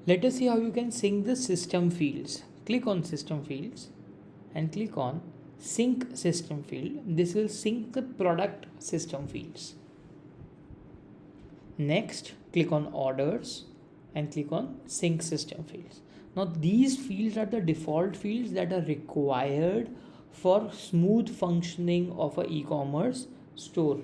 Let us see how you can sync the system fields. Click on system fields and click on sync system field. This will sync the product system fields. Next, click on orders and click on sync system fields. Now these fields are the default fields that are required for smooth functioning of a e-commerce store.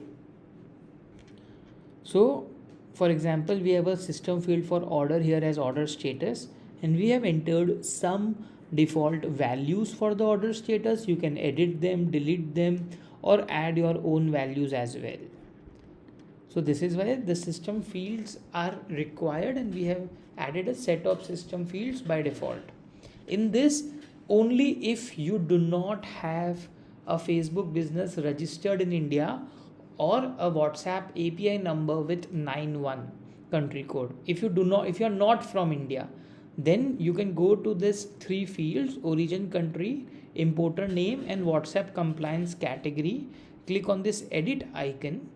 So for example, we have a system field for order here as order status, and we have entered some default values for the order status. You can edit them, delete them, or add your own values as well. So this is why the system fields are required, and we have added a set of system fields by default. In this, only if you do not have a Facebook business registered in India or a WhatsApp API number with 91 country code. If you are not from India, then you can go to this three fields: origin country, importer name, and WhatsApp compliance category. Click on this edit icon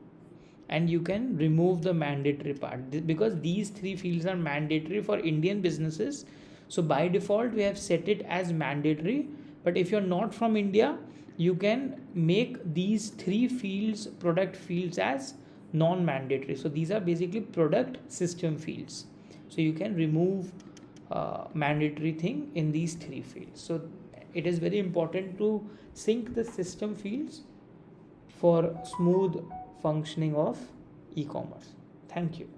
and you can remove the mandatory part, because these three fields are mandatory for Indian businesses. So by default we have set it as mandatory, but if you're not from India, you can make these three fields, product fields, as non-mandatory. So these are basically product system fields. So you can remove mandatory thing in these three fields. So it is very important to sync the system fields for smooth functioning of e-commerce. Thank you.